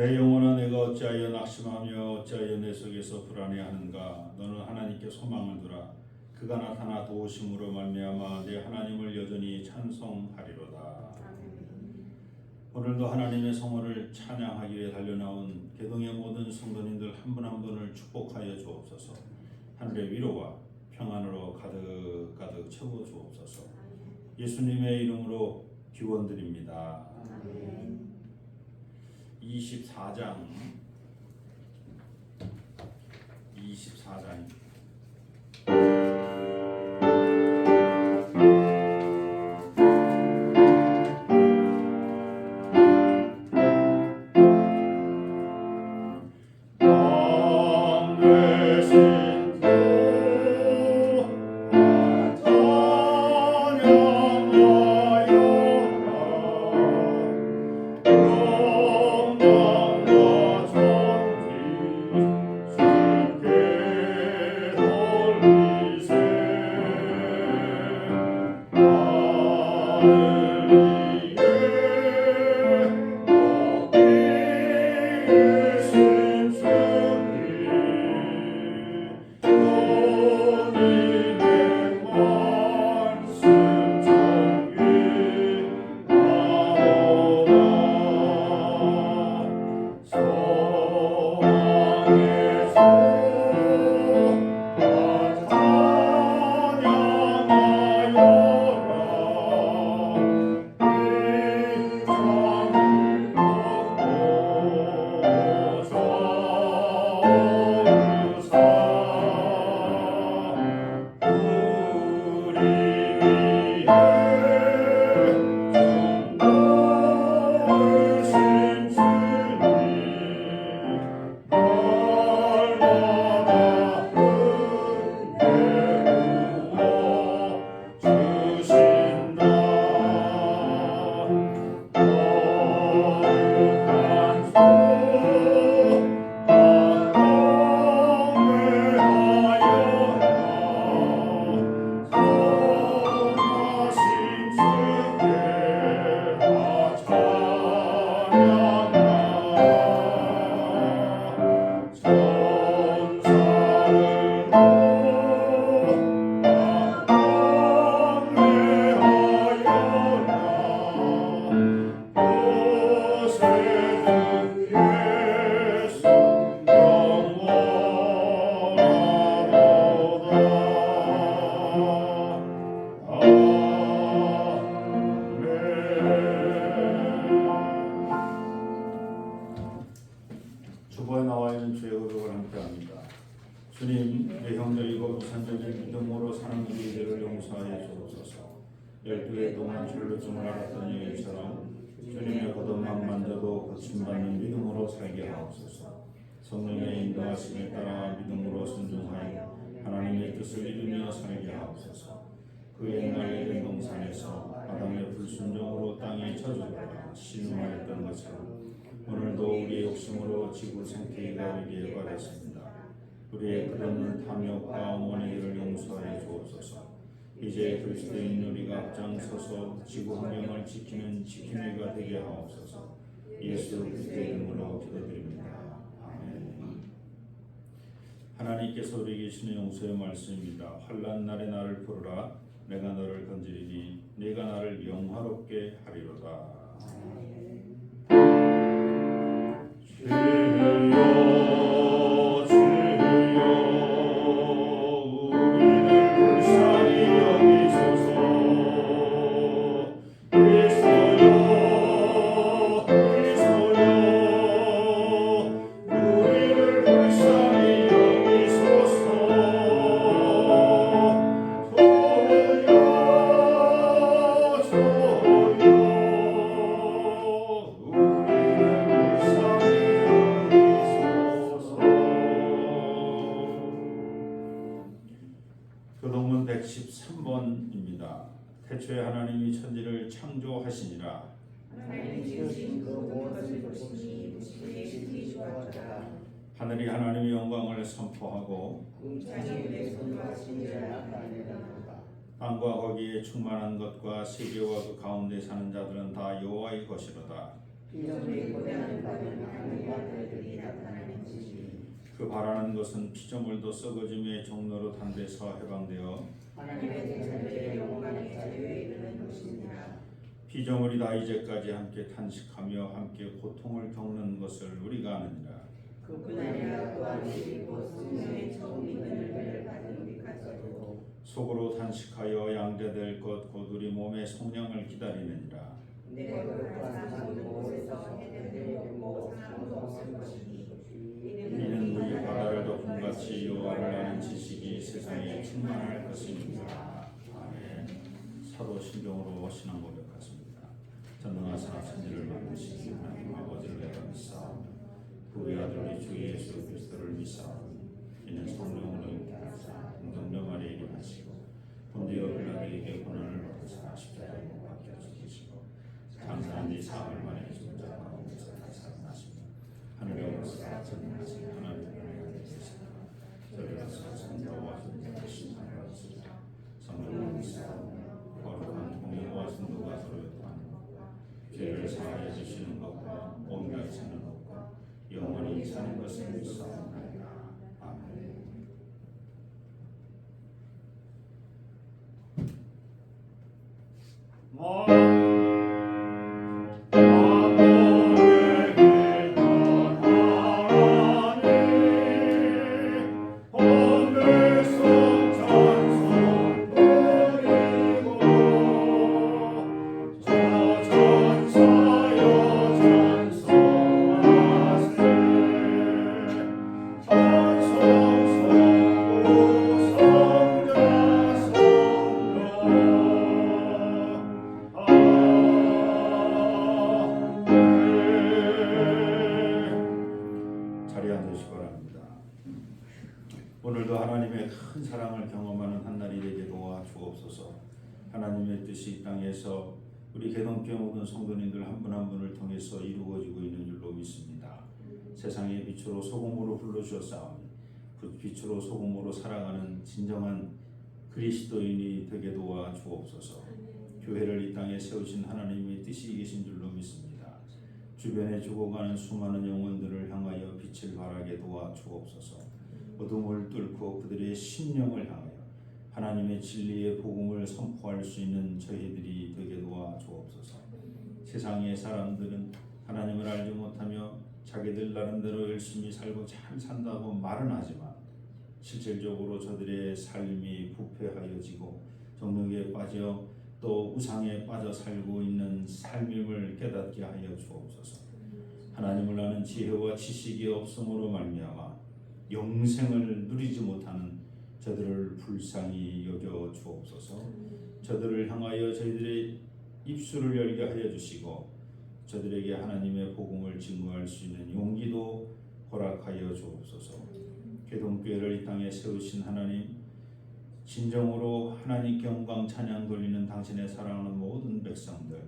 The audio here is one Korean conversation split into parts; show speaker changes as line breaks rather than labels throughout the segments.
내 영혼아, 내가 어찌하여 낙심하며 어찌하여 내 속에서 불안해하는가. 너는 하나님께 소망을 두라. 그가 나타나 도우심으로 말미암아 내 하나님을 여전히 찬송하리로다. 오늘도 하나님의 성호를 찬양하기 위해 달려나온 개동의 모든 성도님들 한 분 한 분을 축복하여 주옵소서. 하늘의 위로와 평안으로 가득 채워 주옵소서. 예수님의 이름으로 기원드립니다. 24장 24장입니다. 주보에 나와 있는 주의 의복을 함께합니다. 주님, 내 형제이고 우선적인 믿음으로 사는 우리들을 용서하여 주옵소서. 12해 동안 철로증을 앓았던 여인처럼 주님의 걷어만 만져도 고침받는 믿음으로 살게 하옵소서. 성령의 인도하심에 따라 믿음으로 순종하여 하나님의 뜻을 이루며 살게 하옵소서. 그 옛날 에덴 동산에서 아담의 불순종으로 땅이 저주받아 신음하였던 것처럼 오늘도 우리의 욕심으로 지구 생태계가 이르게 바랬습니다. 우리의 끝없는 탐욕과 원의를 용서해 주옵소서. 이제 그리스도인 우리가 앞장서서 지구 환경을 지키는 지킴이가 되게 하옵소서. 예수 그리스도의 이름으로 기도드립니다. 아멘. 하나님께서 우리에게 주시는 용서의 말씀입니다. 환난 날에 나를 부르라. 내가 너를 건지리니 네가 나를 영화롭게 하리로다. 교동문 113번입니다. 태초에 하나님이 천지를 창조하시니라. 하늘이 하나님의 영광을 선포하고 땅과 거기에 충만한 것과 세계와 그 가운데 사는 자들은 다 여호와의 것이로다.
피조물이 고대하는 바는 하나님의 아들들이 나타나는 것이니
그 바라는 것은 피조물도 썩어짐의 종로로 단 데서 해방되어
하나님의 천지의 영광의 자유에 이르는 것이니라.
피조물이 다 이제까지 함께 탄식하며 함께 고통을 겪는 것을 우리가 아느니라.
그뿐 아니라 또한 우리 곧 성령의 처음 믿는 은혜를 받은 우리까지도
속으로 탄식하여 양자될 것 곧 우리 몸의 성령을 기다리느니라.
내가 그가 모든 곳에서 해대를 보고 사람도 없을 것이니
이는 우리 바다를 덮음같이 여호와를 아는 지식이 세상에 충만할 것입니다. 아멘. 사도 신경으로 신앙 고백하십니다. 전능하사 천지를 만드신 하나님 아버지를 내가 믿사오며 그 외아들 우리 주 예수 그리스도를 믿사오니 이는 성령으로 잉태하사 동정녀 마리아에게 일하시고 본디오 빌라도에게 고난을 받으사 십자가에 못 박혀 죽으시고 장사한 지 사흘 만에 죽은 자 가운데서 다시 살아나시며 하늘에 오르사 전능하신 하나님의 은혜가 되시사 저리로서 성도와 성도의 심판을 받으시라. 성령을 믿사오며 거룩한 공의와 순도가 서로 교통하는 것과 죄를 사하여 주시는 것과 온갖 사는 것과 영원히 사는 것을 믿사옵나이다. 아멘. 자리에 앉으시기 바랍니다. 오늘도 하나님의 큰 사랑을 경험하는 한 날이 되게 도와 주옵소서. 하나님의 뜻이 이 땅에서 우리 개동교회 모든 성도님들 한 분 한 분을 통해서 이루어지고 있는 줄로 믿습니다. 세상의 빛으로 소금으로 불러주셨사오니 그 빛으로 소금으로 살아가는 진정한 그리스도인이 되게 도와 주옵소서. 교회를 이 땅에 세우신 하나님의 뜻이 계신 줄로 믿습니다. 주변에 죽어가는 수많은 영혼들을 향하여 빛을 발하게 도와 주옵소서. 어둠을 뚫고 그들의 심령을 향하여 하나님의 진리의 복음을 선포할 수 있는 저희들이 되게 도와 주옵소서. 세상의 사람들은 하나님을 알지 못하며 자기들 나름대로 열심히 살고 잘 산다고 말은 하지만 실질적으로 저들의 삶이 부패하여지고 정욕에 빠져 또 우상에 빠져 살고 있는 삶임을 깨닫게 하여 주옵소서. 하나님을 아는 지혜와 지식이 없음으로 말미암아 영생을 누리지 못하는 저들을 불쌍히 여겨 주옵소서. 저들을 향하여 저희들의 입술을 열게 하여 주시고 저들에게 하나님의 복음을 증거할 수 있는 용기도 허락하여 주옵소서. 개동교회를 이 땅에 세우신 하나님, 진정으로 하나님께 영광 찬양 돌리는 당신의 사랑하는 모든 백성들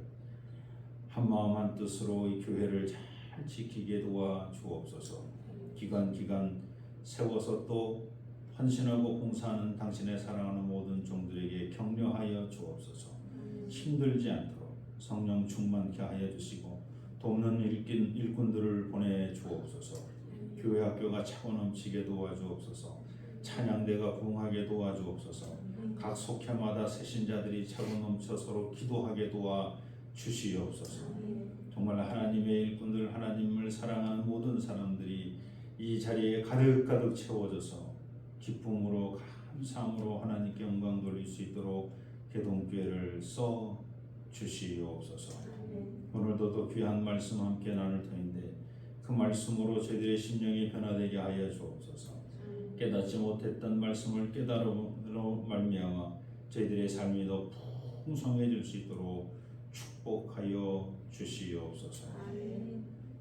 한마음 한뜻으로 이 교회를 잘 지키게 도와 주옵소서. 기간 세워서 또 헌신하고 봉사하는 당신의 사랑하는 모든 종들에게 격려하여 주옵소서. 힘들지 않도록 성령 충만케 하여 주시고 돕는 일꾼들을 보내 주옵소서. 교회 학교가 차고 넘치게 도와주옵소서. 찬양대가 부흥하게 도와주옵소서. 각 속회마다 새신자들이 차고 넘쳐 서로 기도하게 도와주시옵소서. 정말 하나님의 일꾼들, 하나님을 사랑하는 모든 사람들이 이 자리에 가득 채워져서 기쁨으로 감사함으로 하나님께 영광 돌릴 수 있도록 개동교회를 써 주시옵소서. 오늘도 또 귀한 말씀 함께 나눌 터인데 그 말씀으로 저희들의 심령이 변화되게 하여 주옵소서. 깨닫지 못했던 말씀을 깨달음으로 말미암아 저희들의 삶이 더 풍성해질 수 있도록 축복하여 주시옵소서.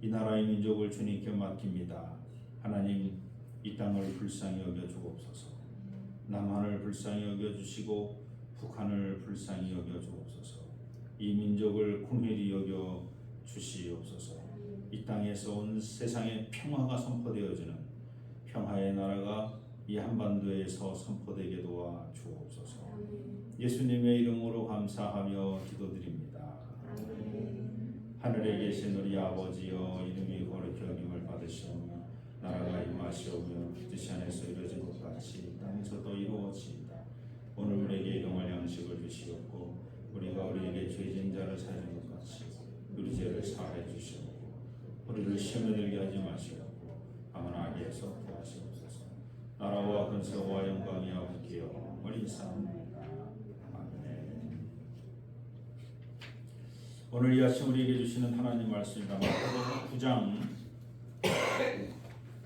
이 나라의 민족을 주님께 맡깁니다. 하나님, 이 땅을 불쌍히 여겨 주옵소서. 남한을 불쌍히 여겨 주시고 북한을 불쌍히 여겨 주옵소서. 이 민족을 긍휼히 여겨 주시옵소서. 이 땅에서 온 세상에 평화가 선포되어지는 평화의 나라가 이 한반도에서 선포되게 도와 주옵소서. 예수님의 이름으로 감사하며 기도드립니다. 하늘에 계신 우리 아버지여 이름이 거룩히 여김을 받으시오며 나라가 임하시오며 뜻이 안에서 이루어진 것 같이 땅에서도 이루어지이다. 오늘 우리에게 일용할 양식을 주시옵고 우리가 우리에게 죄진 자를 사하는 것 같이 우리 죄를 사하여 주시옵고 우리를 시험에 들게 하지 마시옵고 다만 악에서 구하시옵소서. 나라와 근세와 영광이 아버지여 영원히사옵나이다. 아멘. 오늘 이 아침 우리에게 주시는 하나님 말씀입니다. 마태복음 9장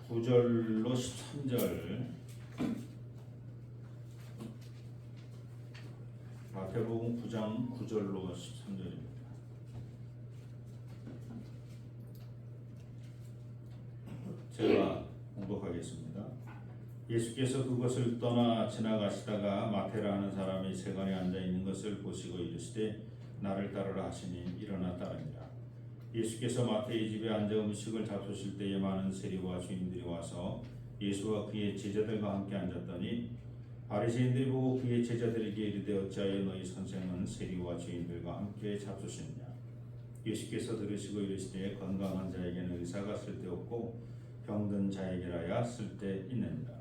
9절로 13절. 마태복음 9장 9절로 13절입니다. 제가 공독하겠습니다. 예수께서 그것을 떠나 지나가시다가 마태라는 사람이 세간에 앉아 있는 것을 보시고 이르시되 나를 따르라 하시니 일어나 따르니라. 예수께서 마태의 집에 앉아 음식을 잡수실 때에 많은 세리와 주인들이 와서 예수와 그의 제자들과 함께 앉았더니 바리새인들이 보고 그의 제자들에게 이르되 어찌하여 너희 선생은 세리와 주인들과 함께 잡수시느냐. 예수께서 들으시고 이르시되 건강한 자에게는 의사가 쓸데없고 병든 자에게라야 쓸데있느니라.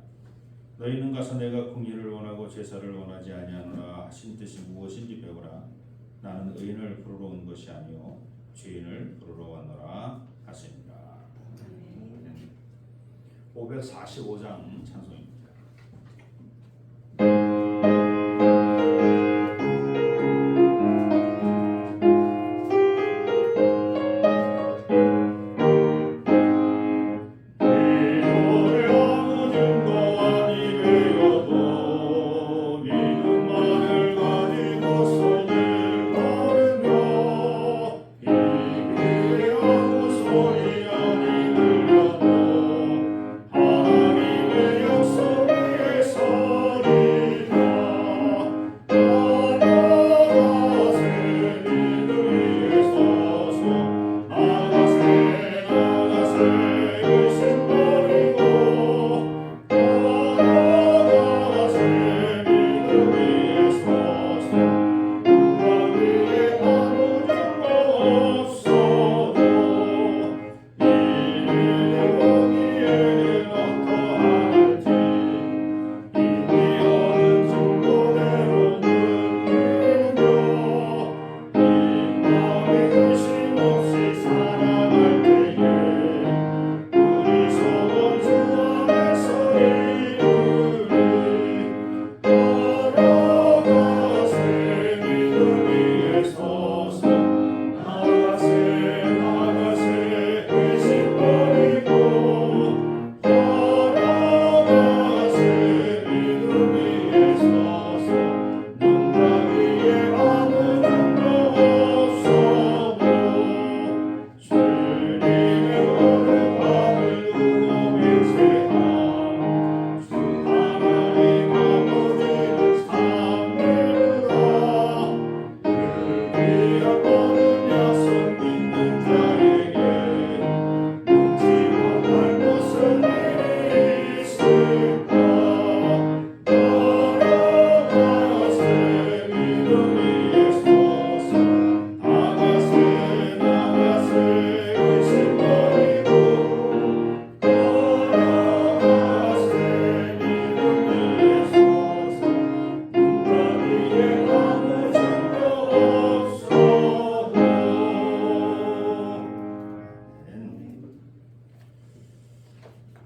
너희는 가서 내가 공의를 원하고 제사를 원하지 아니하노라 하신 뜻이 무엇인지 배우라. 나는 의인을 부르러 온 것이 아니요 죄인을 부르러 왔노라 하시니라. 545장 찬송입니다.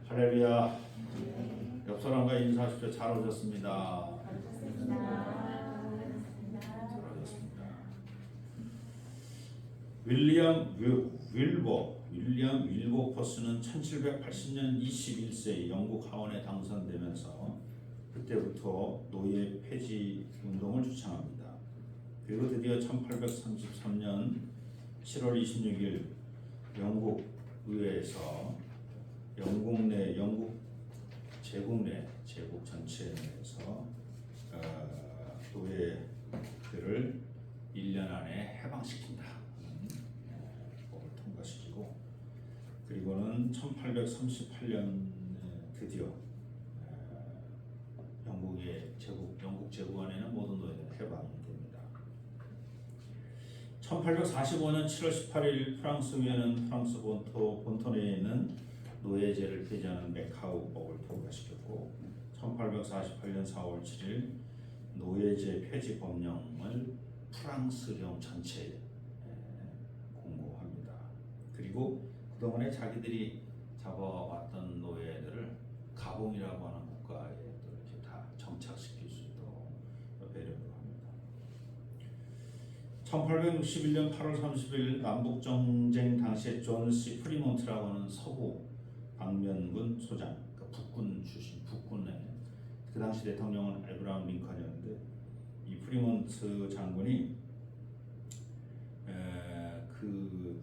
할렐루야. 옆 사람과 인사하십시오. 잘 오셨습니다. 잘 오셨습니다. 윌리엄 윌버포스는 1780년 21세 영국 하원에 당선되면서 그때부터 노예 폐지 운동을 주창합니다. 그리고 드디어 1833년 7월 26일 영국 의회에서 영국 제국 전체 내에서 노예들을 1년 안에 해방시킨다 법을 통과시키고, 그리고는 1838년 드디어 영국 제국 안에는 모든 노예들은 해방이 됩니다. 1845년 7월 18일 프랑스 위에는 프랑스 본토 내에 있는 노예제를 폐지하는 메카우법을 통과시켰고 1848년 4월 7일 노예제 폐지 법령을 프랑스령 전체에 공고합니다. 그리고 그동안에 자기들이 잡아왔던 노예들을 가봉이라고 하는 국가에 또 이렇게 다 정착시킬 수 있도록 배려를 합니다. 1861년 8월 30일 남북전쟁 당시에 존 C. 프리몬트라고 하는 서부 방면군 소장, 그러니까 북군 출신, 북군의 그 당시 대통령은 에브라함 링컨이었는데 이 프리몬트 장군이 그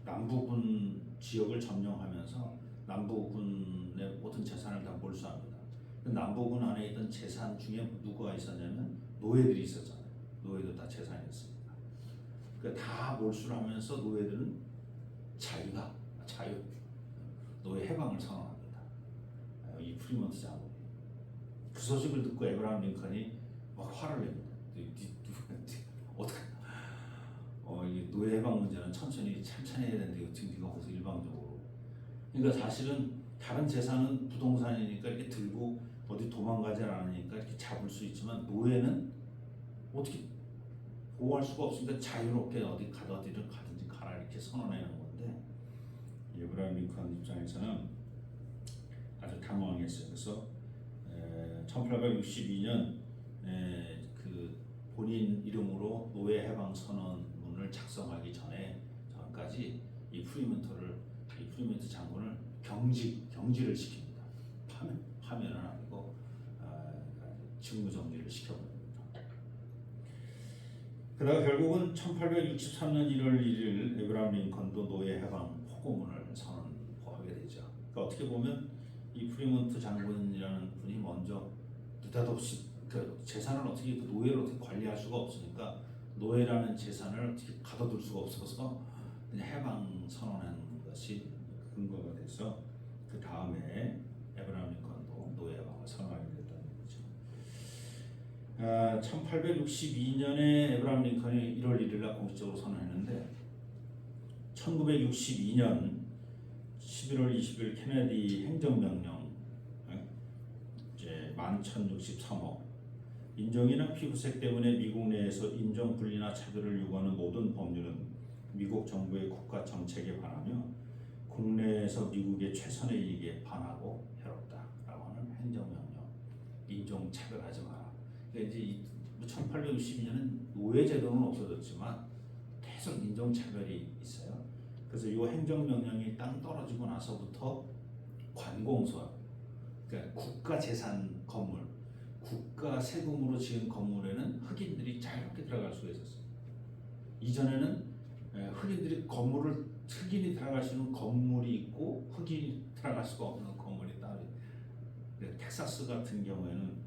남부군 지역을 점령하면서 남부군의 모든 재산을 다 몰수합니다. 그 남부군 안에 있던 재산 중에 누가 있었냐면 노예들이 있었잖아요. 노예도 다 재산이었습니다. 그러니까 다 몰수를 하면서 노예들은 자유, 노예 해방을 선언합니다. 이 프리몬트 장군이 그 소식을 듣고 에브라함 링컨이 막 화를 냅니다. 어떻게? 이 노예 해방 문제는 천천히 해야 되는데 지금 네가 거기서 일방적으로. 그러니까 사실은 다른 재산은 부동산이니까 이렇게 들고 어디 도망가지 않으니까 이렇게 잡을 수 있지만 노예는 어떻게 보호할 수가 없으니까 자유롭게 어디를 가든지 가라 이렇게 선언하는 건데 에브라함 링컨 입장에서는 아주 당황했어요. 그래서 1862년 그 본인 이름으로 노예 해방 선언문을 작성하기 전까지 이 프리몬트 장군을 경지를 시킵니다. 파면은 아니고 직무정지를 시켜버립니다. 그러다 결국은 1863년 1월 1일 에브라함 링컨도 노예 해방 포고문을 선언하게 되죠. 그러니까 어떻게 보면 이 프리몬트 장군이라는 분이 먼저 느닷없이 그 재산을 어떻게 그 노예를 어떻게 관리할 수가 없으니까 노예라는 재산을 어떻게 가둬둘 수가 없어서 그냥 해방 선언한 것이 근거가 돼서 그 다음에 에브라함 링컨도 노예 해방을 선언하게 됐다는 거죠. 1862년에 에브라함 링컨이 1월 1일 날 공식적으로 선언했는데 1962년 11월 20일 케네디 행정명령 이제 11,063호 인종이나 피부색 때문에 미국 내에서 인종 분리나 차별을 요구하는 모든 법률은 미국 정부의 국가 정책에 반하며 국내에서 미국의 최선의 이익에 반하고 해롭다라고 하는 행정명령. 인종 차별하지 마라. 그러니까 이제 1862년은 노예 제도는 없어졌지만 계속 인종 차별이 있어요. 그래서 이 행정명령이 땅 떨어지고 나서부터 관공서, 그러니까 국가 재산 건물, 국가 세금으로 지은 건물에는 흑인들이 자유롭게 들어갈 수가 있었어요. 이전에는 흑인이 들어갈 수 있는 건물이 있고 흑인이 들어갈 수가 없는 건물이 따로. 텍사스 같은 경우에는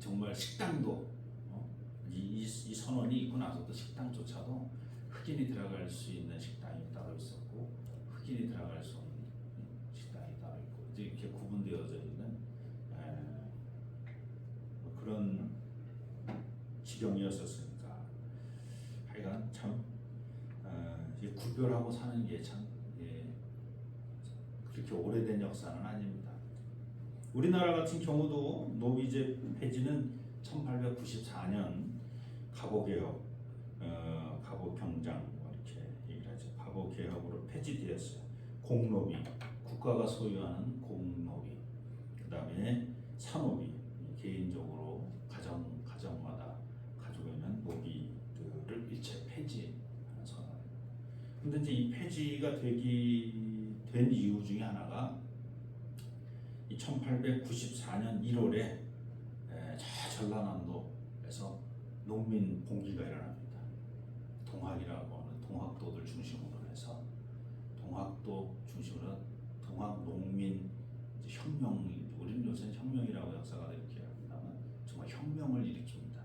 정말 식당도 이 선언이 있고 나서도 식당조차도 흑인이 들어갈 수 있는 식당이 따로 있었고 흑인이 들어갈 수 없는 식당이 따로 있고 이렇게 구분되어져 있는 그런 지경이었었으니까 하여간 참 구별하고 사는 게 참 그렇게 오래된 역사는 아닙니다. 우리나라 같은 경우도 노비제 폐지는 1894년 갑오개혁, 갑오경장 이렇게 얘기를 하죠. 갑오개혁으로 폐지되었어요. 공노비, 국가가 소유하는 공노비, 그 다음에 산노비, 개인적으로 가정마다 가지고 있는 노비들을 일체 폐지하는 선언입니다. 근데 이제 이 폐지가 된 이유 중에 하나가 1894년 1월에 저 전라남도에서 농민 봉기가 일어납니다. 동학이라고 하는 동학도들 중심으로 해서 동학도 중심으로 동학 농민 혁명, 우리는 요새 혁명이라고 역사가 이렇게 합니다만 정말 혁명을 일으킵니다.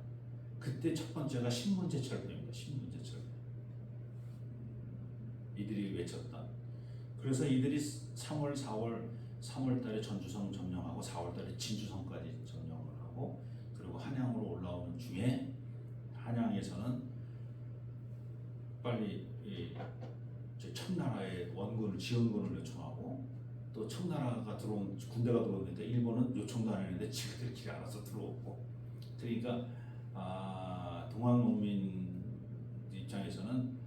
그때 첫 번째가 신문제철입니다. 신문제철. 이들이 외쳤던. 그래서 이들이 3월 달에 전주성 점령하고 4월 달에 진주성까지 점령을 하고 그리고 한양으로 올라오는 중에 지원군을 요청하고 또 청나라가 들어온 군대가 들어오는데 일본은 요청도 안 했는데 지그들끼리 알아서 들어오고 그러니까 동학 농민 입장에서는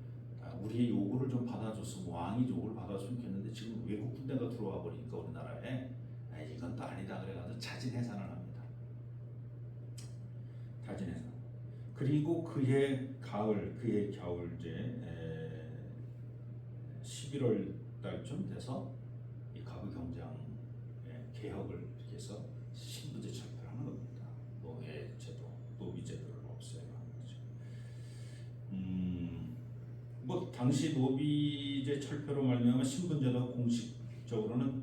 우리의 요구를 좀 받아줬으면 왕이 요구를 받아줬으면 좋겠는데 지금 외국 군대가 들어와 버리니까 우리나라에 이건 또 아니다 그래가지고 자진해산을 합니다. 자진해산. 그리고 그해 겨울 이제 11월 달쯤 돼서 이 가부경장 개혁을 이렇게 해서 신분제 철폐를 하는 겁니다. 노비제도를 없애는 거죠. 뭐 당시 노비제 철폐로 말미암아 신분제도가 공식적으로는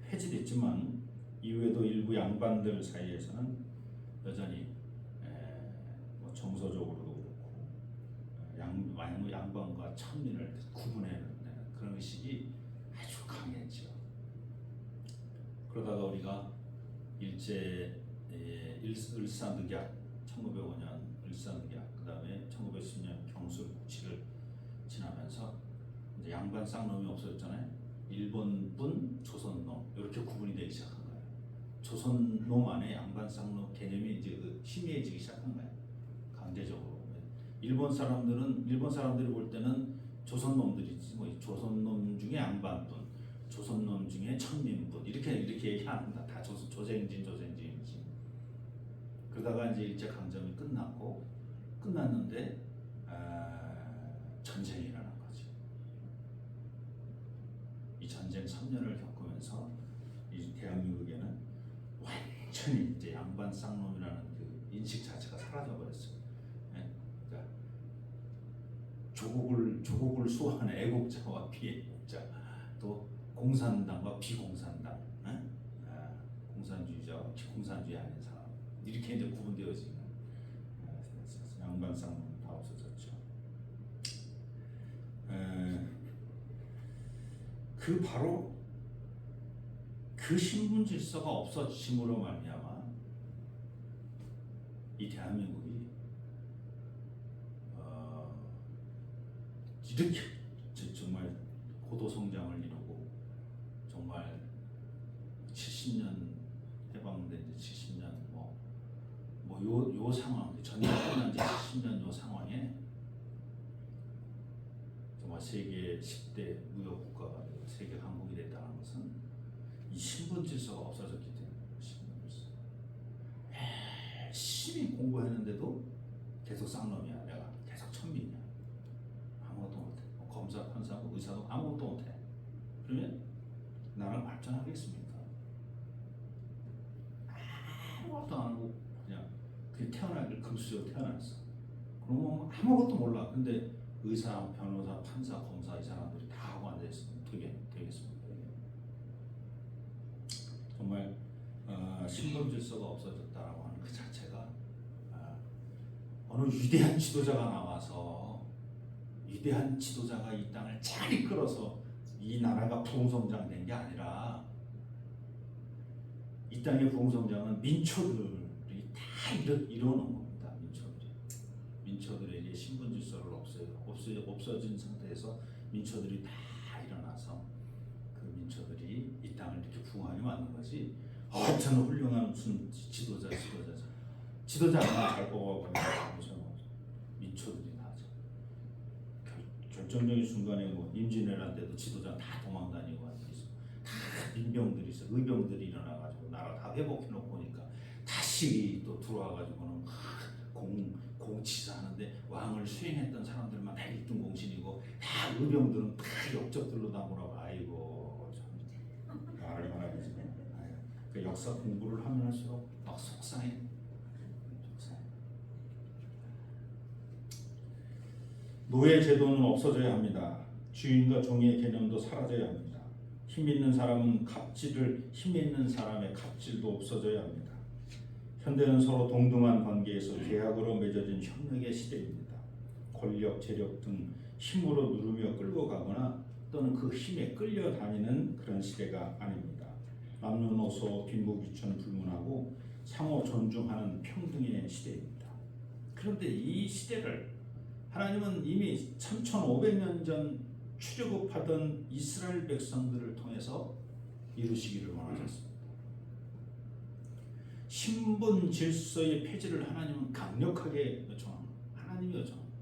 폐지됐지만 이후에도 일부 양반들 사이에서는 여전히 뭐 정서적으로도 그렇고 양반과 천민을 구분해내는 그런 의식이 아주 강했죠. 그러다가 우리가 을사늑약 1905년 을사늑약 그 다음에 1910년 경술국치를 지나면서 이제 양반 쌍놈이 없어졌잖아요. 일본분 조선놈 이렇게 구분이 되기 시작한 거예요. 조선놈 안에 양반 쌍놈 개념이 이제 희미해지기 시작한 거예요. 강제적으로 일본 사람들이 볼 때는 조선놈들이지 뭐 조선놈 중에 양반분, 조선놈 중에 천민분 이렇게 얘기합니다. 다 조생진이지. 그러다가 이제 일제 강점이 끝났는데 전쟁이 일어난 거죠. 이 전쟁 3년을 겪으면서 이 대한민국에는 완전히 이제 양반 쌍놈이라는 그 인식 자체가 사라져 버렸어요. 그러니까 조국을 수호하는 애국자와 비애국자, 또 공산당과 비공산당, 공산주의자와 비공산주의 아닌 사람 이렇게 이제 구분되어지는 양반 쌍놈 다 없어졌죠. 바로 그 신분 질서가 없어짐으로 말미암아 이 대한민국이 이렇게 정말 고도 성장을 이루고 정말 70년 해방된 이제 70년 요 상황 전쟁 끝난 지 70년 요 상황에 정말 세계 10대 무역 국가가 되고 세계 강국이 됐다는 것은 이 신분 질서가 없어졌기 때문에 신분 질서. 열심히 공부했는데도 계속 쌍놈이야. 내가 계속 천민이야. 아무것도 못해. 검사, 판사, 의사도 아무것도 못해. 그러면 나라가 발전하겠습니까? 아무것도 안 하고 그냥 태어나길 금수저로 태어났어. 그러면 아무것도 몰라. 근데 의사, 변호사, 판사, 검사 이 사람들이 다 하고 앉아있으면 되겠습니까? 정말 신분 질서가 없어졌다라고 하는 그 자체가 어느 위대한 지도자가 나와서 위대한 지도자가 이 땅을 잘 이끌어서 이 나라가 부흥성장된 게 아니라 이 땅의 부흥성장은 민초들이 다 이뤄놓은 겁니다. 민초들에게 신분 질서를 없어진 상태에서 민초들이 다 일어나서 그 민초들이 이 땅을 이렇게 부흥하게 만든 거지. 저는 훌륭한 무슨 지도자 하나 잘 뽑아보면 민초들이 나죠. 결정적인 순간에 뭐 임진왜란 때도 지도자 다 도망다니고 다 민병들이 있어, 의병들이 일어나가지고 나라 다 회복해놓고 보니까 다시 또 들어와가지고는 공치사하는데 왕을 수행했던 사람들만 다 1등 공신이고 다 의병들은 다 역적들로 다 몰아가. 아이고 참 말을 말하지. 그 역사 공부를 하면 할수록 막 속상해. 노예 제도는 없어져야 합니다. 주인과 종의 개념도 사라져야 합니다. 힘 있는 사람의 갑질도 없어져야 합니다. 현대는 서로 동등한 관계에서 계약으로 맺어진 협력의 시대입니다. 권력, 재력 등 힘으로 누르며 끌고 가거나 또는 그 힘에 끌려다니는 그런 시대가 아닙니다. 남녀노소, 빈부귀천 불문하고 상호 존중하는 평등의 시대입니다. 그런데 이 시대를 하나님은 이미 3500년 전 출애굽하던 이스라엘 백성들을 통해서 이루시기를 원하셨습니다. 신분 질서의 폐지를 하나님은 강력하게 요청합니다. 하나님이 요청합니다.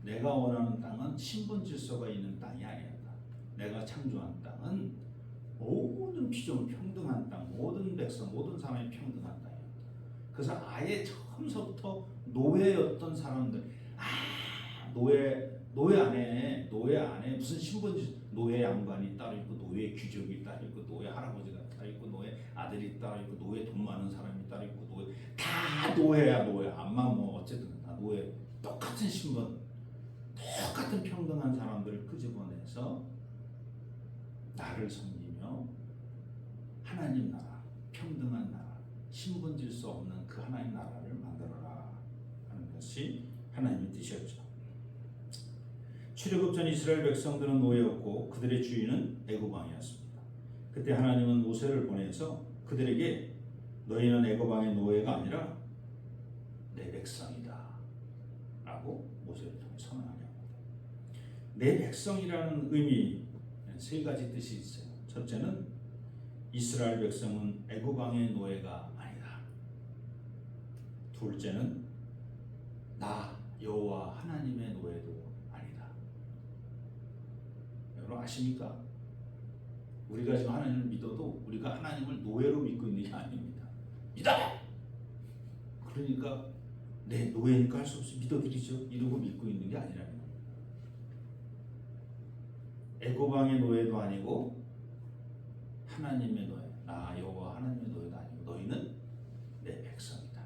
내가 원하는 땅은 신분 질서가 있는 땅이 아니었다. 내가 창조한 땅은 모든 피조물 평등한 땅, 모든 백성, 모든 사람이 평등한 땅이었다. 그래서 아예 처음서부터 노예였던 사람들, 노예 안에 무슨 신분지, 노예 양반이 따로 있고 노예 귀족이 따로 있고 노예 할아버지가 따로 있고 노예 아들이 따로 있고 노예 돈 많은 사람이 따로 있고 노예 다 노예야. 암만 뭐 어쨌든 다 노예. 똑같은 신분, 똑같은 평등한 사람들을 끄집어내서 나를 섬기며 하나님 나라, 평등한 나라, 신분 질서 없는 그 하나님 나라를 만들어라 하는 것이 하나님의 뜻이었죠. 출애굽 전 이스라엘 백성들은 노예였고 그들의 주인은 애굽 왕이었습니다. 그때 하나님은 모세를 보내서 그들에게 너희는 애굽 왕의 노예가 아니라 내 백성이다 라고 모세를 통해 선언하게 합니다. 내 백성이라는 의미 세 가지 뜻이 있어요. 첫째는 이스라엘 백성은 애굽 왕의 노예가 아니다. 둘째는 나 여호와 하나님의 노예도 아니다. 여러분 아십니까? 우리가 지금 하나님을 믿어도 우리가 하나님을 노예로 믿고 있는 게 아닙니다. 믿어! 그러니까 내 노예니까 할 수 없이 믿어드리죠. 이러고 믿고 있는 게 아니라는 겁니다. 애굽 왕의 노예도 아니고 하나님의 노예, 나 여호와 하나님의 노예도 아니고 너희는 내 백성이다.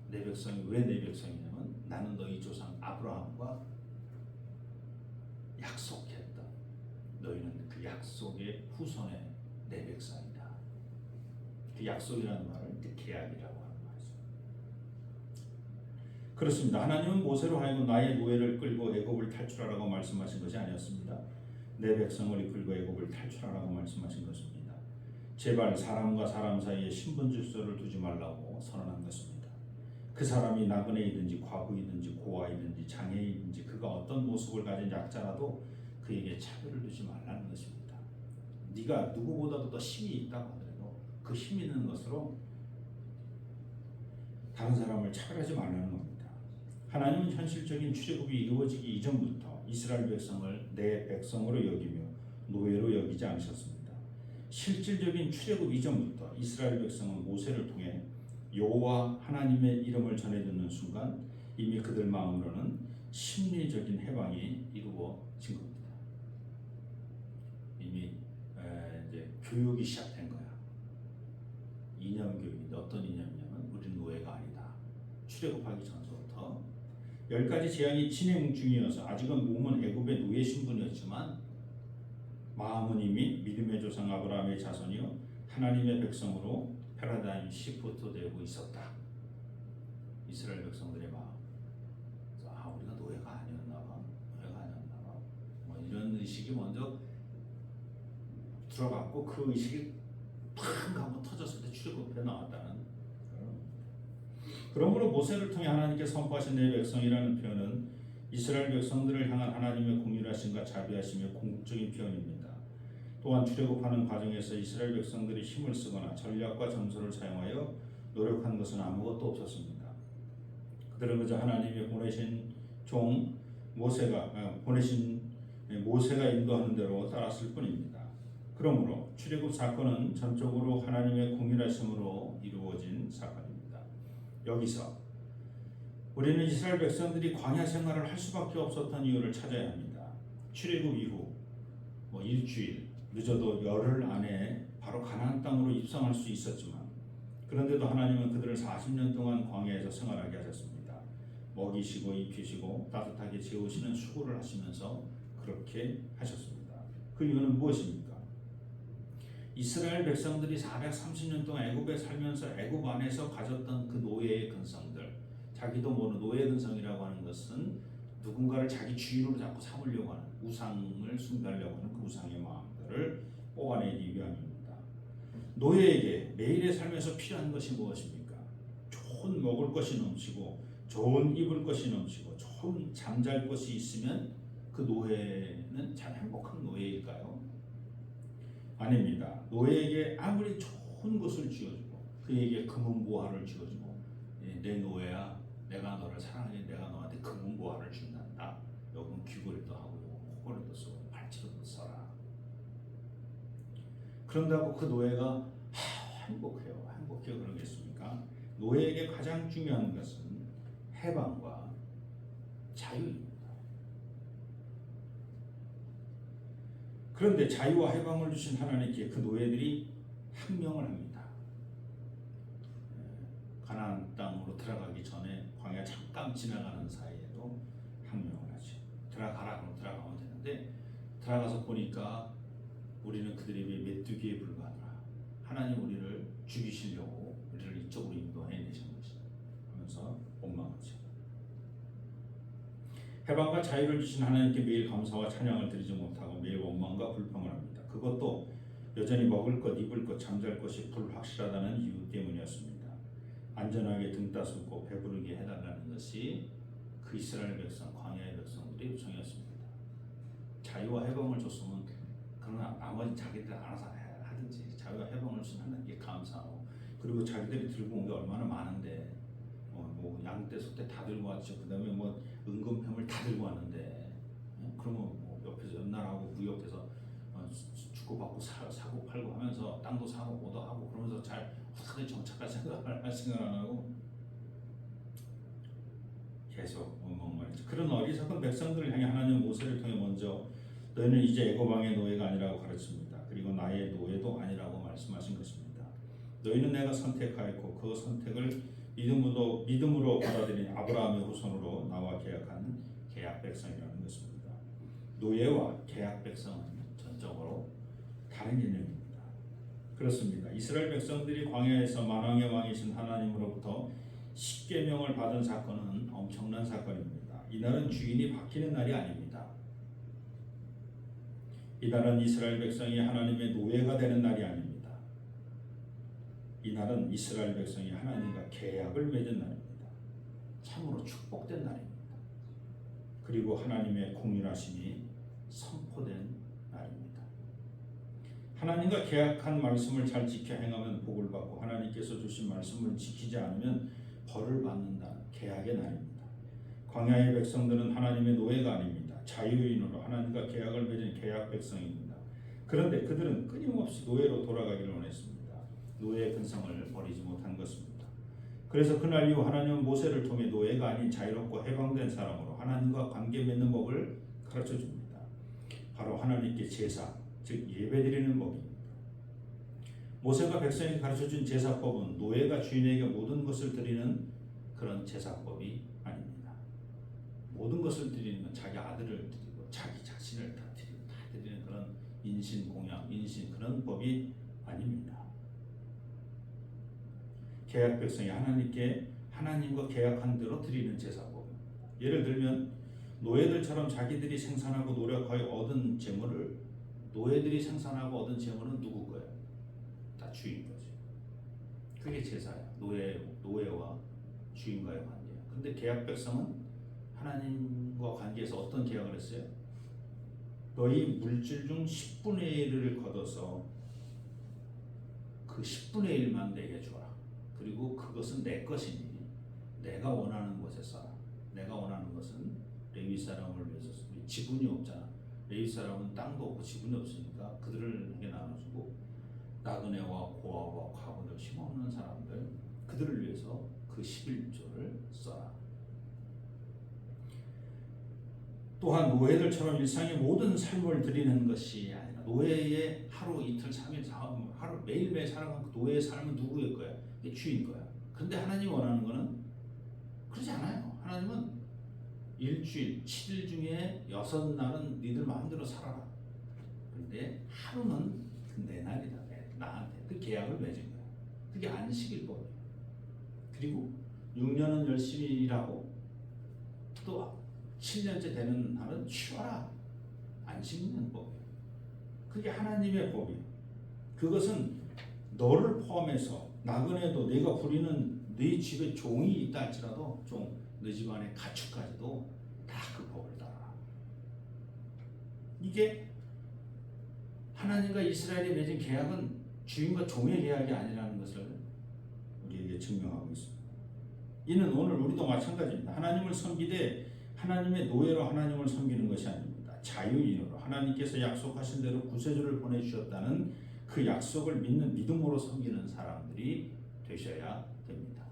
내 백성이 왜 내 백성이냐면 나는 너희 조상 아브라함과 약속했던 너희는 그 약속의 후손의 내 백성이다. 그 약속이라는 말을 계약이라고 하는 말이죠. 그렇습니다. 하나님은 모세로 하여금 나의 노예를 끌고 애굽을 탈출하라고 말씀하신 것이 아니었습니다. 내 백성을 이끌고 애굽을 탈출하라고 말씀하신 것입니다. 제발 사람과 사람 사이에 신분 질서를 두지 말라고 선언한 것입니다. 그 사람이 나그네이든지 과부이든지 고아이든지 장애인든지 그가 어떤 모습을 가진 약자라도 그에게 차별을 두지 말라는 것입니다. 네가 누구보다도 더 힘이 있다고 하더라도 그 힘 있는 것으로 다른 사람을 차별하지 말라는 겁니다. 하나님은 현실적인 출애굽이 이루어지기 이전부터 이스라엘 백성을 내 백성으로 여기며 노예로 여기지 않으셨습니다. 실질적인 출애굽 이전부터 이스라엘 백성은 모세를 통해 여호와 하나님의 이름을 전해듣는 순간 이미 그들 마음으로는 심리적인 해방이 이루어진 겁니다. 이미 이제 교육이 시작된 거야. 이념 교육인데 어떤 이념이냐면 우리는 노예가 아니다. 출애굽하기 전서부터 10가지 재앙이 진행 중이어서 아직은 몸은 애굽의 노예 신분이었지만 마음은 이미 믿음의 조상 아브라함의 자손이요 하나님의 백성으로 패러다임 시프트 되고 있었다. 이스라엘 백성들의 마음. 우리가 노예가 아니었나 봐. 뭐 이런 의식이 먼저 들어갔고 그 의식이 팍 하고 터졌을 때 출애굽에 나왔다는. 그러므로 모세를 통해 하나님께 선포하신 내 백성이라는 표현은 이스라엘 백성들을 향한 하나님의 공률하심과 자비하심의 궁극적인 표현입니다. 또한 출애굽하는 과정에서 이스라엘 백성들이 힘을 쓰거나 전략과 전술을 사용하여 노력한 것은 아무것도 없었습니다. 그들은 그저 하나님이 보내신 종 모세가 인도하는 대로 따랐을 뿐입니다. 그러므로 출애굽 사건은 전적으로 하나님의 공률하심으로 이루어진 사건입니다. 여기서 우리는 이스라엘 백성들이 광야 생활을 할 수밖에 없었던 이유를 찾아야 합니다. 출애굽 이후 일주일 늦어도 열흘 안에 바로 가나안 땅으로 입성할 수 있었지만 그런데도 하나님은 그들을 40년 동안 광야에서 생활하게 하셨습니다. 먹이시고 입히시고 따뜻하게 재우시는 수고를 하시면서 그렇게 하셨습니다. 그 이유는 무엇입니까? 이스라엘 백성들이 430년 동안 애굽에 살면서 애굽 안에서 가졌던 그 노예의 근성들, 자기도 모르는 노예 근성이라고 하는 것은 누군가를 자기 주인으로 자꾸 삼으려고 하는 우상을 숭배하려고 하는 그 우상의 마음들을 뽑아내기 위함입니다. 노예에게 매일의 삶에서 필요한 것이 무엇입니까? 좋은 먹을 것이 넘치고 좋은 입을 것이 넘치고 좋은 잠잘 것이 있으면 그 노예는 참 행복한 노예일까요? 아닙니다. 노예에게 아무리 좋은 것을 쥐어주고 그에게 금은보화를 쥐어주고 내 노예야, 내가 너를 사랑해, 내가 너한테 금은보화를 준단다. 요건 귀걸이도 하고 코걸이도 쓰고 팔찌도 써라. 그런다고 그 노예가 행복해요. 행복해요 그러겠습니까? 노예에게 가장 중요한 것은 해방과 자유입니다. 그런데 자유와 해방을 주신 하나님께 그 노예들이 항명을 합니다. 가나안 땅으로 들어가기 전에 광야 잠깐 지나가는 사이에도 항명을 하죠. 들어가라 그럼 들어가면 되는데 들어가서 보니까 우리는 그들의 메뚜기에 불과하더라. 하나님 우리를 죽이시려고 우리를 이쪽으로 인도해 내신 것이다 하면서 원망하죠. 해방과 자유를 주신 하나님께 매일 감사와 찬양을 드리지 못하고 매일 원망과 불평을 합니다. 그것도 여전히 먹을 것, 입을 것, 잠잘 것이 불확실하다는 이유 때문이었습니다. 안전하게 등 따숩고 배부르게 해달라는 것이 그 이스라엘 백성, 광야의 백성들의 요청이었습니다. 자유와 해방을 줬으면 그러나 나머지 자기들 알아서 하든지 자유와 해방을 주신 하나님께 감사하고 그리고 자기들이 들고 온 게 얼마나 많은데 뭐 양떼, 소떼 다 들고 왔죠. 그 다음에 뭐 은금패물 다 들고 왔는데 그러면 뭐 옆에서 연날하고 무역해서 주고받고 사고 팔고 하면서 땅도 사고 뭐도 하고 그러면서 잘 어떻게 정착할 생각을 할 생각 안 하고 계속 엉망말이죠. 그런 어리석은 백성들을 향해 하나님은 모세를 통해 먼저 너희는 이제 애굽 왕의 노예가 아니라고 가르칩니다. 그리고 나의 노예도 아니라고 말씀하신 것입니다. 너희는 내가 선택하였고 그 선택을 믿음으로 받아들인 아브라함의 후손으로 나와 계약한 계약 백성이라는 것입니다. 노예와 계약 백성은 전적으로 다른 개념입니다. 그렇습니다. 이스라엘 백성들이 광야에서 만왕의 왕이신 하나님으로부터 십계명을 받은 사건은 엄청난 사건입니다. 이날은 주인이 바뀌는 날이 아닙니다. 이날은 이스라엘 백성이 하나님의 노예가 되는 날이 아닙니다. 이날은 이스라엘 백성이 하나님과 계약을 맺은 날입니다. 참으로 축복된 날입니다. 그리고 하나님의 공의하심이 선포된 날입니다. 하나님과 계약한 말씀을 잘 지켜 행하면 복을 받고 하나님께서 주신 말씀을 지키지 않으면 벌을 받는다는 계약의 날입니다. 광야의 백성들은 하나님의 노예가 아닙니다. 자유인으로 하나님과 계약을 맺은 계약 백성입니다. 그런데 그들은 끊임없이 노예로 돌아가기를 원했습니다. 노예의 근성을 버리지 못한 것입니다. 그래서 그날 이후 하나님은 모세를 통해 노예가 아닌 자유롭고 해방된 사람으로 하나님과 관계 맺는 법을 가르쳐 줍니다. 바로 하나님께 제사, 즉 예배드리는 법입니다. 모세가 백성에게 가르쳐준 제사법은 노예가 주인에게 모든 것을 드리는 그런 제사법이 아닙니다. 모든 것을 드리는 건 자기 아들을 드리고 자기 자신을 다 드리는 그런 인신 공양, 인신 그런 법이 아닙니다. 계약 백성이 하나님과 계약한 대로 드리는 제사법입니다. 예를 들면 노예들처럼 자기들이 생산하고 노력하여 얻은 재물을 노예들이 생산하고 얻은 재물은 누구 거예요? 다 주인 거죠. 그게 제사예요. 노예와 주인과의 관계예요. 근데 계약 백성은 하나님과 관계에서 어떤 계약을 했어요? 너희 물질 중 10분의 1을 걷어서 그 10분의 1만 내게 주라. 그리고 그것은 내 것이니 내가 원하는 곳에 써라. 내가 원하는 것은 레위 사람을 위해서 지분이 없잖아. 레위 사람은 땅도 없고 지분이 없으니까 그들에게 나눠주고 나그네와 고아와 과부들 힘없는 사람들 그들을 위해서 그 11조를 써라. 또한 노예들처럼 일상의 모든 삶을 드리는 것이 아니라 노예의 하루 이틀 3일 4일 하루 매일매일 살아가는 그 노예의 삶은 누구일 거야? 주인 거야. 근데 하나님이 원하는 거는 그러지 않아요. 하나님은 일주일 7일 중에 6날은 니들 마음대로 살아라. 근데 하루는 내 날이다. 나한테 그 계약을 맺은 거야. 그게 안식일 법이에요. 그리고 6년은 열심히 일하고 또 7년째 되는 날은 쉬어라. 안식년 법이에요. 그게 하나님의 법이에요. 그것은 너를 포함해서 나그네도 내가 부리는 네 집에 종이 있다 할지라도 네 집안의 가축까지도 다 그 법을 따라. 이게 하나님과 이스라엘이 맺은 계약은 주인과 종의 계약이 아니라는 것을 우리에게 증명하고 있습니다. 이는 오늘 우리도 마찬가지입니다. 하나님을 섬기되 하나님의 노예로 하나님을 섬기는 것이 아닙니다. 자유인으로 하나님께서 약속하신 대로 구세주를 보내주셨다는 그 약속을 믿는 믿음으로 섬기는 사람들이 되셔야 됩니다.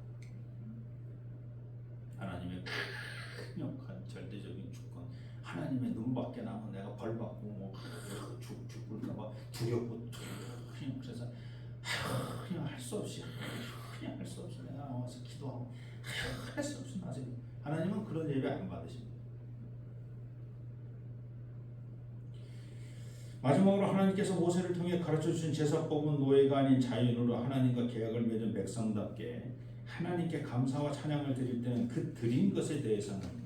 하나님의 큰 역할, 절대적인 주권, 하나님의 눈밖에 나면 내가 벌받고 뭐 죽을까봐 두렵고 그래서 그냥 할 수 없이 그냥 할 수 없이 내가 나와서 기도하고 할 수 없이 나서 하나님은 그런 예배 안 받으십니다. 마지막으로 하나님께서 모세를 통해 가르쳐주신 제사법은 노예가 아닌 자유인으로 하나님과 계약을 맺은 백성답게 하나님께 감사와 찬양을 드릴 때는 그 드린 것에 대해서는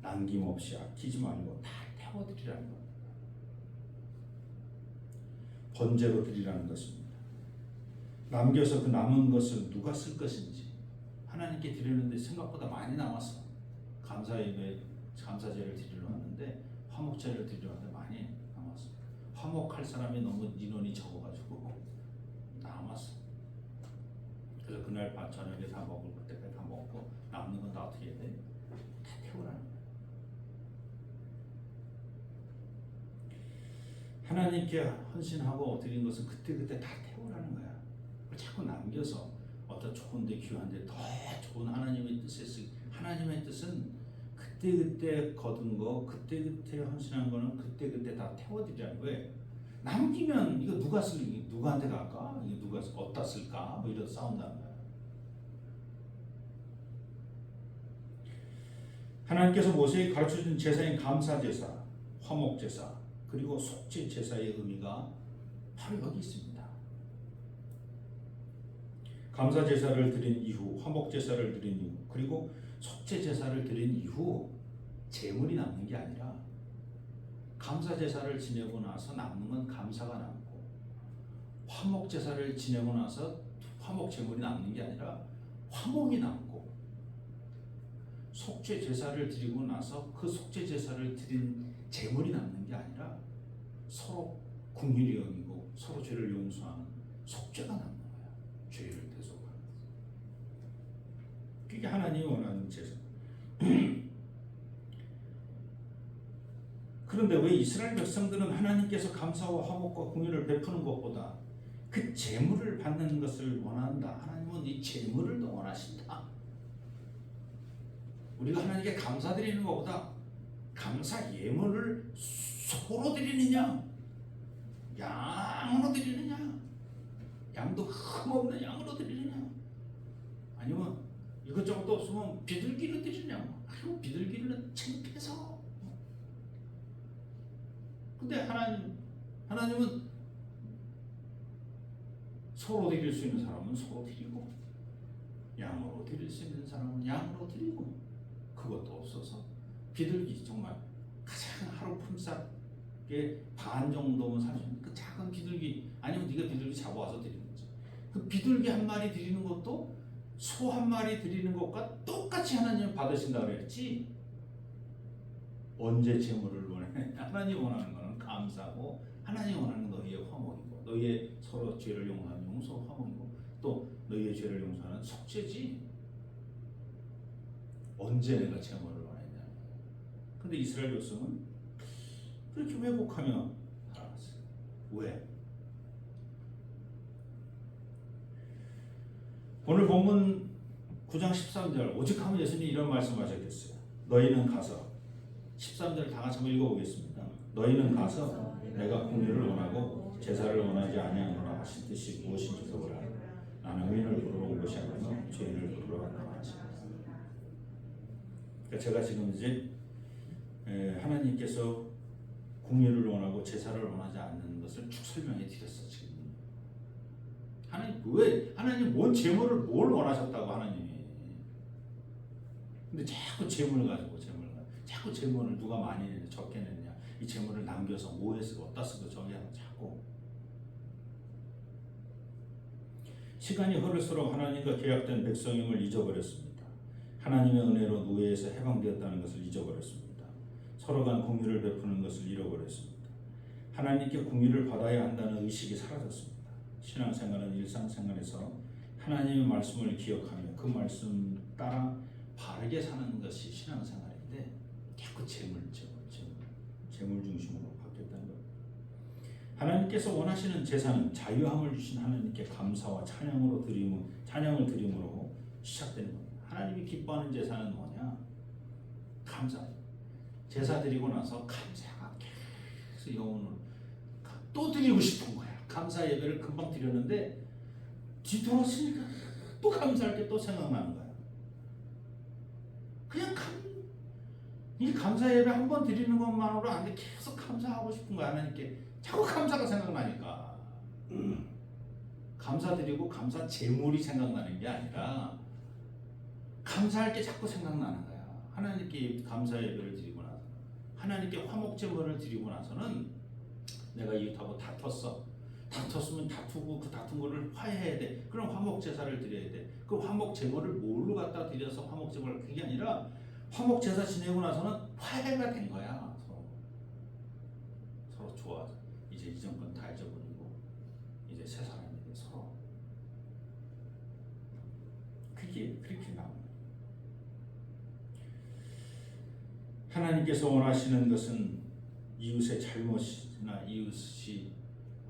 남김없이 아끼지 말고 다 태워드리라는 겁니다. 번제로 드리라는 것입니다. 남겨서 그 남은 것을 누가 쓸 것인지 하나님께 드리는데 생각보다 많이 남았어. 감사제를 드리려 하는데 화목제를 드리려 하는데 많이 남았어. 화목할 사람이 너무 인원이 적어가지고 남았어. 그래서 그날 밤 저녁에 다 먹을 때까지 다 먹고 남는 건 다 어떻게 해야 돼? 다 태우라는 거야. 하나님께 헌신하고 드린 것은 그때그때 다 태우라는 거야. 자꾸 남겨서 어떤 좋은데 귀한데 더 좋은 하나님의 하나님의 뜻은 그때그때 거둔 거, 그때그때 헌신한 거는 그때그때 다 태워드리라는 거예요. 남기면 이거 누구한테 갈까? 이거 누가 어디다 쓸까? 뭐 이런 싸운다는 거야. 하나님께서 모세에게 가르쳐준 제사인 감사제사, 화목제사, 그리고 속죄제사의 의미가 바로 여기 있습니다. 감사제사를 드린 이후, 화목제사를 드린 이후, 그리고 속죄제사를 드린 이후 제물이 남는 게 아니라 감사제사를 지내고 나서 남는 건 감사가 남고, 화목제사를 지내고 나서 화목제물이 남는 게 아니라 화목이 남고, 속죄제사를 드리고 나서 그 속죄제사를 드린 제물이 남는 게 아니라 서로 긍휼히 여기고 서로 죄를 용서하는 속죄가 남는 거야. 죄를 대속하는. 그게 하나님이 원하는 제사. 그런데 왜 이스라엘 백성들은 하나님께서 감사와 화목과 긍휼을 베푸는 것보다 그 제물을 받는 것을 원한다. 하나님은 이 제물을 더 원하신다. 우리가 하나님께 감사드리는 것보다 감사 예물을 소로 드리느냐, 양으로 드리느냐, 양도 흠없는 양으로 드리느냐, 아니면 이것저것도 없으면 비둘기로 드리느냐. 아이고 비둘기는 창피해서. 근데 하나님은 소로 드릴 수 있는 사람은 소로 드리고, 양으로 드릴 수 있는 사람은 양으로 드리고, 그것도 없어서 비둘기, 정말 가장 하루 품삯의 반 정도면 살 수 있는 그 작은 비둘기, 아니면 네가 비둘기 잡아와서 드리는 거지. 그 비둘기 한 마리 드리는 것도 소 한 마리 드리는 것과 똑같이 하나님 받으신다고 그랬지. 언제 제물을 원해? 하나님 원하는 거는 감사고, 하나님 원하는 건 너희의 화목이고, 너희의 서로 죄를 용서하는 용서 화목이고, 또 너희의 죄를 용서하는 속죄지. 언제 내가 제물을 원했냐. 근데 이스라엘 백성은 그렇게 왜곡하며 살아갔어요. 왜? 오늘 본문 9장 13절, 오직 하면 예수님이 이런 말씀하셨겠어요. 너희는 가서, 13절 다 같이 한번 읽어보겠습니다. 너희는 가서 내가 긍휼을 원하고 제사를 원하지 아니하노라 하신 뜻이 무엇인지 보라. 나는 의인을 부르러 온 것이 아니라 죄인을 부르러 왔다 하시니라. 그러니까 제가 지금 이제 하나님께서 긍휼을 원하고 제사를 원하지 않는 것을 쭉 설명해 드렸어. 지금 하나님 뭔 제물을 뭘 원하셨다고 하나님이. 근데 자꾸 제물을 가지고 자꾸 제물을 누가 많이 냈냐 적게 냈냐, 이 제물을 남겨서 뭐에 쓰고 어디다 쓰고 저기 하고 자꾸. 시간이 흐를수록 하나님과 계약된 백성임을 잊어버렸습니다. 하나님의 은혜로 노예에서 해방되었다는 것을 잊어버렸습니다. 서로 간 공유를 베푸는 것을 잃어버렸습니다. 하나님께 공유를 받아야 한다는 의식이 사라졌습니다. 신앙생활은 일상생활에서 하나님의 말씀을 기억하며 그 말씀 따라 바르게 사는 것이 신앙생활인데 자꾸 재물 중심으로 바뀌었다는 것. 하나님께서 원하시는 제사는 자유함을 주신 하나님께 감사와 찬양을 드림으로 시작되는 겁니다. 하나님이 기뻐하는 제사는 뭐냐? 감사예요. 제사 드리고 나서 감사가 계속 영혼을 또 드리고 싶은 거야. 감사 예배를 금방 드렸는데 뒤돌았으니까 또 감사할 게 또 생각나는 거야. 그냥 이 감사 예배 한 번 드리는 것만으로 안 돼. 계속 감사하고 싶은 거야. 하나님께 자꾸 감사가 생각나니까. 감사 드리고 감사 제물이 생각나는 게 아니라 감사할 게 자꾸 생각나는 거야. 하나님께 감사 예배를 드리고 나서 하나님께 화목 제물을 드리고 나서는 내가 이웃하고 다퉜으면 다투고 그 다툰 거를 화해해야 돼. 그럼 화목 제사를 드려야 돼. 그 화목 제물을 뭘로 갖다 드려서 화목 제물을 그게 아니라 화목 제사 지내고 나서는 화해가 된 거야. 서로 좋아져. 이제 이전 건 다 잊어버리고 이제 새 사람이 돼. 서로 그게 그렇게 나옵니다. 하나님께서 원하시는 것은 이웃의 잘못이나 이웃이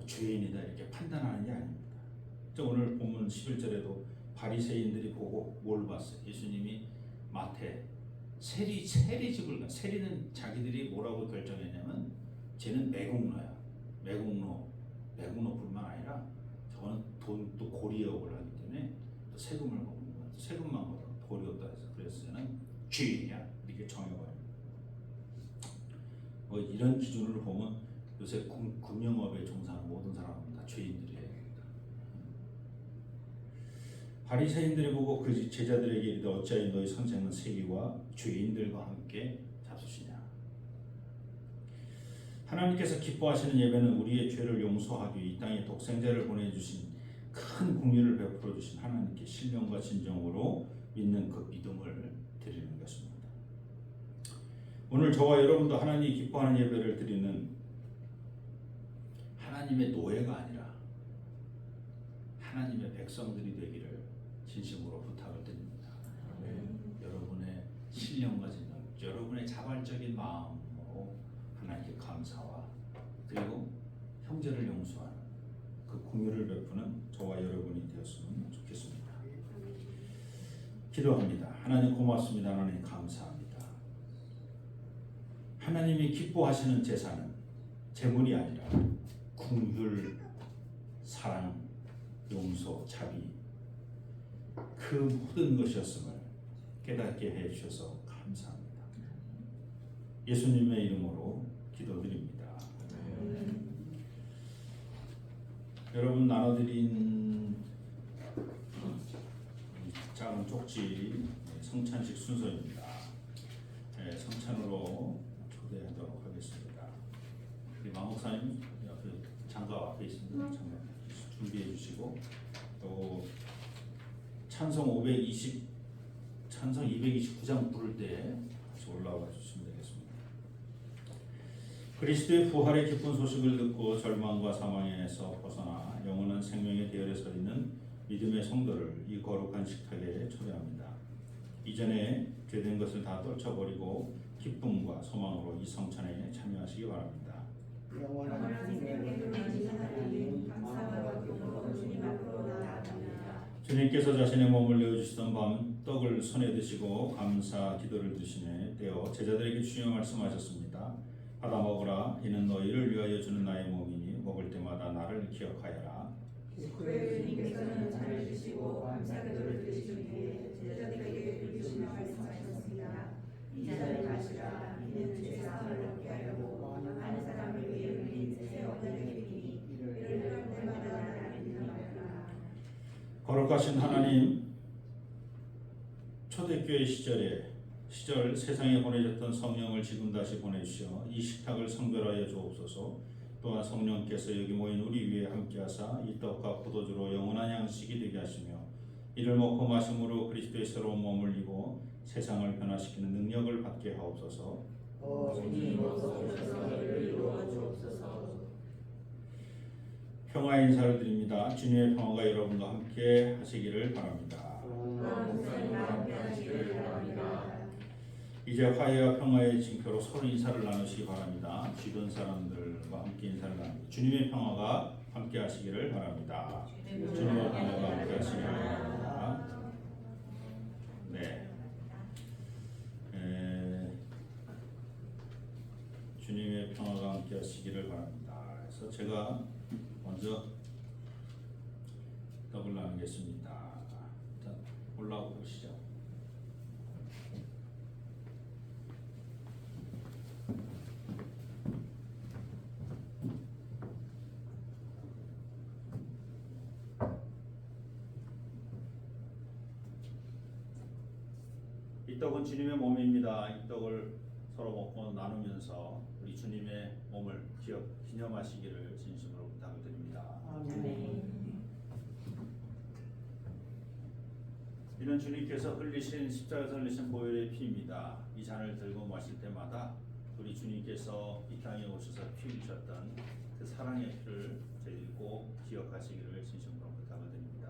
죄인이다 이렇게 판단하는 게 아닙니다. 오늘 본문 11절에도 바리새인들이 보고 뭘 봤어요? 예수님이 마태 세리집을 세리는 자기들이 뭐라고 결정했냐면 쟤는 매국노야. 매국노뿐만 아니라 저거는 돈도 고리업을 하기 때문에 또 세금을 먹는 거야. 세금만 걷어 도리 없다 해서 그래서 쟤는 죄인이야 이렇게 정해버려요. 뭐 이런 기준으로 보면 요새 금융업에 종사하는 모든 사람은 다 죄인들이에요. 바리새인들이 보고 그 제자들에게 이르되 어찌하여 너희 선생은 세리와 죄인들과 함께 잡수시냐. 하나님께서 기뻐하시는 예배는 우리의 죄를 용서하기 이 땅에 독생자를 보내주신 큰 공의를 베풀어 주신 하나님께 신령과 진정으로 믿는 그 믿음을 드리는 것입니다. 오늘 저와 여러분도 하나님이 기뻐하는 예배를 드리는 하나님의 노예가 아니라 하나님의 백성들이 되기를 진심으로 부탁을 드립니다. 여러분의 신령과 진정, 여러분의 자발적인 마음으로 하나님께 감사와 그리고 형제를 용서하는 그 공유를 베푸는 저와 여러분이 되었으면 좋겠습니다. 기도합니다. 하나님 고맙습니다. 하나님 감사합니다. 하나님이 기뻐하시는 제사는 제물이 아니라 긍휼, 사랑, 용서, 자비 그 모든 것이었음을 깨닫게 해 주셔서 감사합니다. 예수님의 이름으로 기도드립니다. 여러분 나눠드린 작은 쪽지 성찬식 순서입니다. 성찬으로 초대하도록 하겠습니다. 우리 마 목사님 장갑 앞에 있습니다. 장갑 준비해 주시고 또 찬송 229장 부를 때 다시 올라와 주시면 되겠습니다. 그리스도의 부활의 기쁜 소식을 듣고 절망과 사망에서 벗어나 영원한 생명의 대열에 서 있는 믿음의 성도를 이 거룩한 식탁에 초대합니다. 이전에 죄된 것을 다 떨쳐버리고 기쁨과 소망으로 이 성찬에 참여하시기 바랍니다.
영원한 생명의 은혜이신 하나님 감사와 기쁨으로 주님 앞으로 나아갑니다.
주님께서 자신의 몸을 내어주시던 밤 떡을 손에 드시고 감사 기도를 드시며 떼어 제자들에게 주여 말씀하셨습니다. 받아 먹으라. 이는 너희를 위하여 주는 나의 몸이니 먹을 때마다 나를 기억하여라.
후에 주님께서는 잔을 드시고 감사 기도를 드리신 후에 제자들에게 주시며 말씀하셨습니다. 이 잔을 마시라. 이는 죄 사함을 얻게 하려고 많은 사람을 위해 흘린 새 언약의 피니 이를 행할 때마다 나를 기념하여라.
거룩하신 하나님, 초대교회 시절 세상에 보내졌던 성령을 지금 다시 보내주시어 이 식탁을 성별하여 주옵소서. 또한 성령께서 여기 모인 우리 위에 함께하사 이 떡과 포도주로 영원한 양식이 되게 하시며 이를 먹고 마심으로 그리스도의 새로운 몸을 입어 세상을 변화시키는 능력을 받게 하옵소서.
주님 어서 오셔서 이를 이루어 주옵소서.
평화의 인사를 드립니다. 주님의 평화가 여러분과 함께 하시기를 바랍니다.
목사님과 함께 하시기를 바랍니다.
이제 화해와 평화의 징표로 서로 인사를 나누시기 바랍니다. 주변 사람들과 함께 인사를 나눕니다. 주님의 평화가 함께 하시기를 바랍니다. 주님의 평화가 함께 하시기를 바랍니다. 네. 주님의 평화가 함께 하시기를 바랍니다. 그래서 제가 먼저 떡을 나누겠습니다. 자, 올라오고 보시죠. 이 떡은 주님의 몸입니다. 이 떡을 서로 먹고 나누면서 우리 주님의 몸을 기념하시기를 진심으로 부탁을 드립니다. 이는 주님께서 흘리신 십자가에서 흘리신 보혈의 피입니다. 이 잔을 들고 마실 때마다 우리 주님께서 이 땅에 오셔서 피 흘리셨던 그 사랑의 피를 저희고 기억하시기를 진심으로 부탁을 드립니다.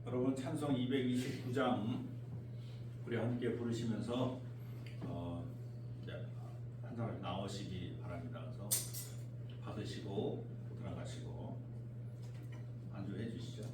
여러분 찬송 229장 우리 함께 부르시면서 한 사람 나오시기 바랍니다. 그래서 받으시고 들어가시고 안주해 주시죠.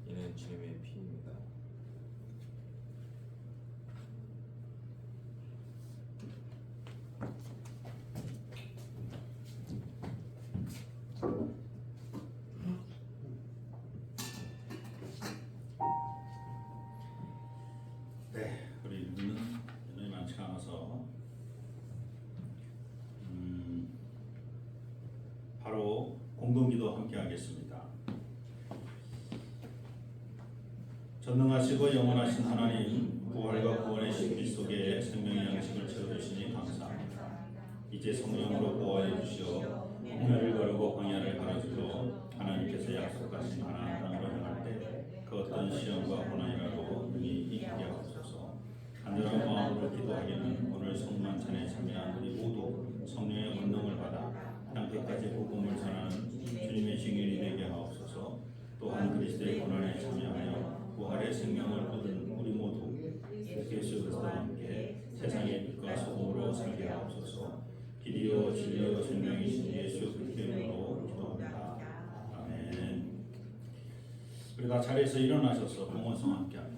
이는 주님의 피입니다.
네, 우리 인원이 많지 않아서 바로 공동기도 함께 하겠습니다. 전능하시고 영원하신 하나님, 부활과 구원의 신비 속에 생명의 양식을 채워주시니 감사합니다. 이제 성령으로 보호하여 주시어 홍해를 가르고 광야를 가르시고 하나님께서 약속하신 가나안 땅으로 향할 때 그 어떤 시험과 고난이라도 능히 이기게 하옵소서. 간절한 마음으로 기도하기는 오늘 성만찬에 참여한 우리 모두 성령의 권능을 받아 땅끝까지 복음을 전하는 주님의 증인이 되게 하옵소서. 또한 그리스도의 고난에 참여하여 부활의 생명을 얻은 우리 모두 예수 그리스도와 함께 세상의 빛과 소금으로 살게 하옵소서. 길이요 진리요 생명이신 예수 그리스도의 이름으로 기도합니다. 아멘. 우리 다 자리에서 일어나셔서 봉헌성 함께합니다.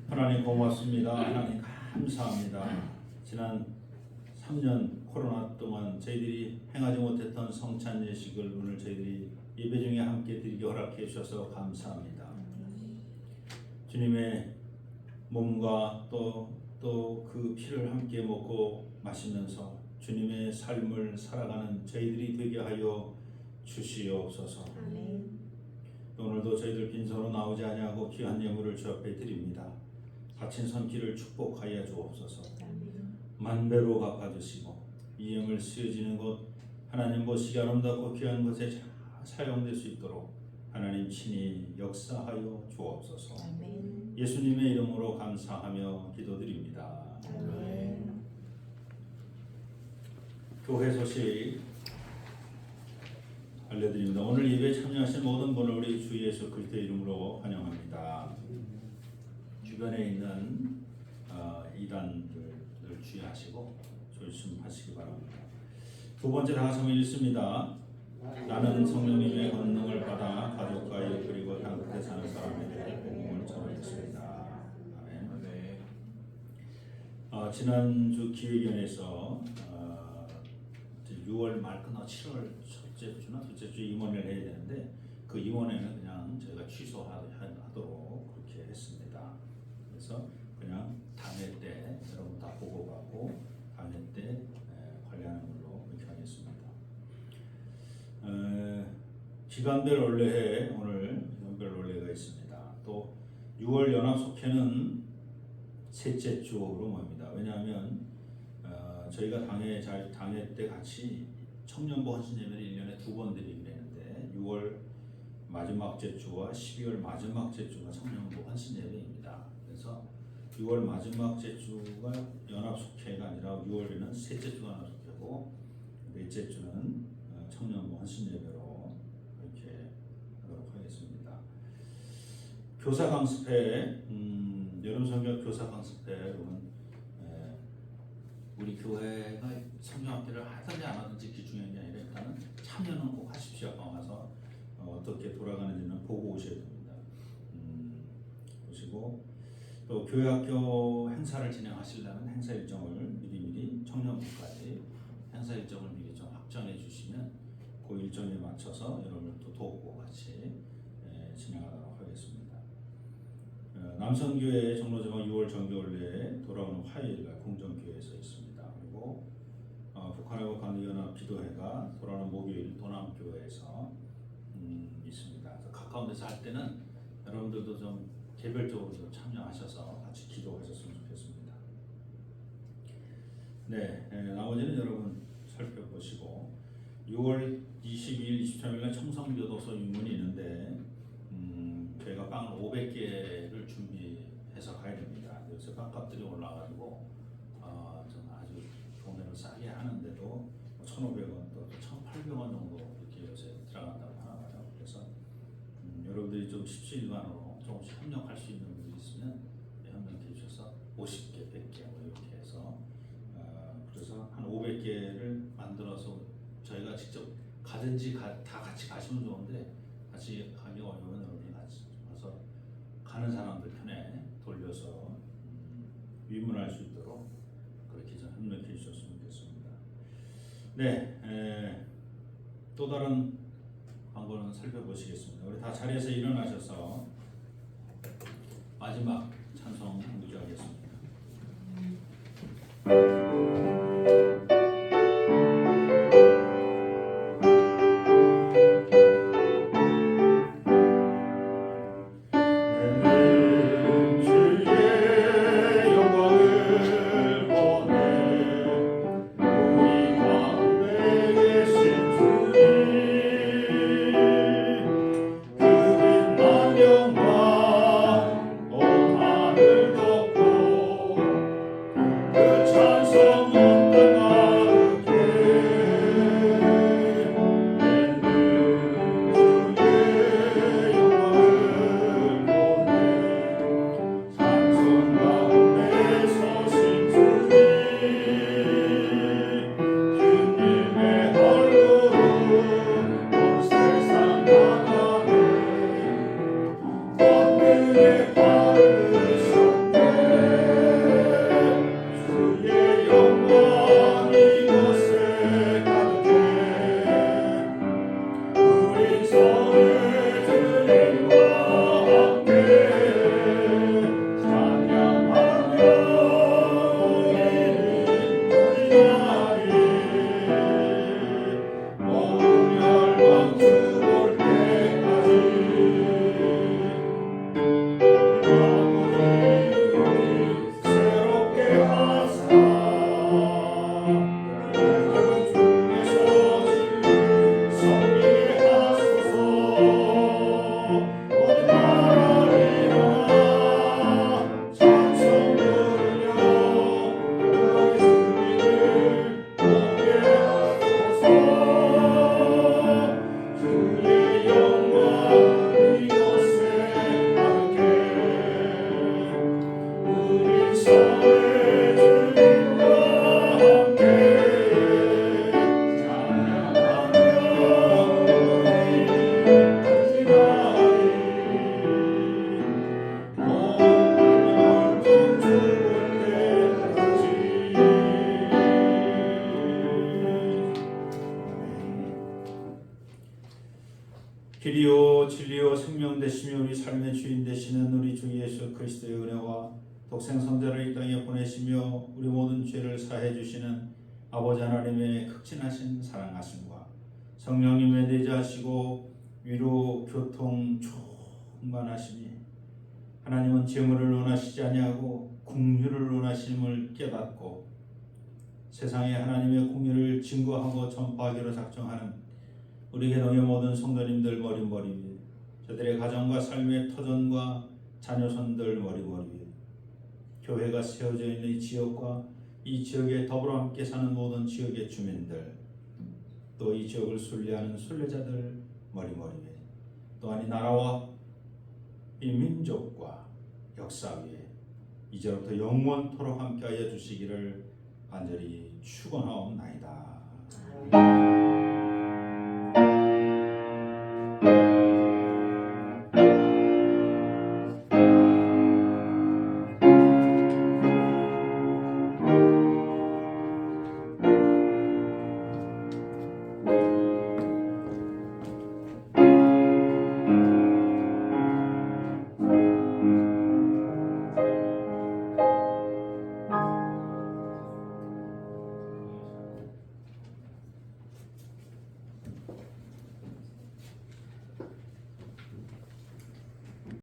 하나님 고맙습니다. 하나님 감사합니다. 지난 3년 코로나 동안 저희들이 행하지 못했던 성찬 예식을 오늘 저희들이 예배 중에 함께 드리게 허락해 주셔서 감사합니다. 주님의 몸과 또 그 피를 함께 먹고 마시면서 주님의 삶을 살아가는 저희들이 되게 하여 주시옵소서. 오늘도 저희들 빈손으로 나오지 아니하고 귀한 예물을 주 앞에 드립니다. 바친 손길을 축복하여 주옵소서. 만배로 갚아주시고 이 예물 쓰여지는 곳 하나님 보시기 아름답고 귀한 것에 잘 사용될 수 있도록 하나님 친히 역사하여 주옵소서. 예수님의 이름으로 감사하며 기도드립니다. 교회 소식 알려드립니다. 오늘 예배에 참여하신 모든 분을 우리 주 예수 그리스도의 이름으로 환영합니다. 주변에 있는 이단들을 주의하시고 조심하시기 바랍니다. 두 번째 다 같이 한번 읽습니다. 나는 성령님의 권능을 받아 가족과 일 그리고 땅 끝에 사는 사람에게 복음을 전하겠습니다. 아멘.
네.
지난주 기획위원회에서 6월 말 끝나 7월 첫째 주나 둘째 주 임원회를 해야 되는데 그 임원회는 그냥 저희가 취소하도록 그렇게 했습니다. 그래서 그냥 당회 때 여러분 다 보고받고 당회 때 관리하는 걸로 이렇게 하겠습니다. 기간별 원래회 오늘 기간별 원래가 있습니다. 또 6월 연합속회는 셋째 주로 모입니다. 왜냐하면 저희가 당회 때 같이 청년부 헌신 예배를 1년에 2번 드리기로 했는데 6월 마지막 제주와 12월 마지막 제주가 청년부 헌신 예배입니다. 그래서 6월 마지막 제주가 연합속회가 아니라 6월에는 셋째 주가 연합속회고 넷째 주는 청년부 헌신 예배로 이렇게 하도록 하겠습니다. 교사 강습회 여름 성경 교사 강습회 여러분 우리 교회가 성경학교를 하든지 안 하든지 그게 중요한 게 아니라 일단은 참여는 꼭 하십시오. 와서 어떻게 돌아가는지는 보고 오셔야 됩니다. 보시고 또 교회학교 행사를 진행하시려면 행사 일정을 미리 청년부까지 행사 일정을 미리 좀 확정해 주시면 그 일정에 맞춰서 여러분을 또 돕고 같이 진행하도록 하겠습니다. 남성교회 종로저방 6월 정교원례에 돌아오는 화요일날 공정교회에서 있습니다. 그리고 북한하고 강연합 기도회가 돌아오는 목요일 도남교회에서 있습니다. 그래서 가까운 데서 할 때는 여러분들도 좀 개별적으로 좀 참여하셔서 같이 기도하셨으면 좋겠습니다. 나머지는 여러분 살펴보시고 6월 22일, 23일날 청성교도소 윤문이 있는데 저희가 빵을 500개를 준비해서 가야 됩니다. 요새 빵값들이 올라가지고 좀 아주 경매를 싸게 하는데도 1,500원 또 1,800원 정도 이렇게 요새 들어간다고 하나봐요. 그래서 여러분들이 좀 십시일반으로 조금씩 협력할 수 있는 분들이 있으면 협력해 주셔서 50개, 100개 뭐 이렇게 해서 500개를 만들어서 저희가 직접 가든지 다 같이 가시면 좋은데 같이 가기 어려우면 여러분이 같이 와서 가는 사람들 편에 돌려서 위문할 수 있도록 그렇게 좀 협력해 주셨으면 좋겠습니다. 네, 또 다른 광고는 살펴보시겠습니다. 우리 다 자리에서 일어나셔서 마지막 찬송 무주하겠습니다. 길이요 진리요 생명 되시며 우리 삶의 주인 되시는 우리 주 예수 그리스도의 은혜와 독생 성자를 이 땅에 보내시며 우리 모든 죄를 사해 주시는 아버지 하나님의 극진하신 사랑하심과 성령님의 내재하시고 위로 교통 충만하심이 하나님은 재물을 원하시지 아니하고 긍휼을 원하심을 깨닫고 세상에 하나님의 공의를 증거하고 전파하기로 작정하는 우리 개동의 모든 성도님들 머리머리 위에 저들의 가정과 삶의 터전과 자녀손들 머리머리 위에 교회가 세워져 있는 이 지역과 이 지역에 더불어 함께 사는 모든 지역의 주민들 또 이 지역을 순례하는 순례자들 머리머리 위에 또한 이 나라와 이 민족과 역사 위에 이제부터 영원토록 함께하여 주시기를 간절히 축원하옵나이다.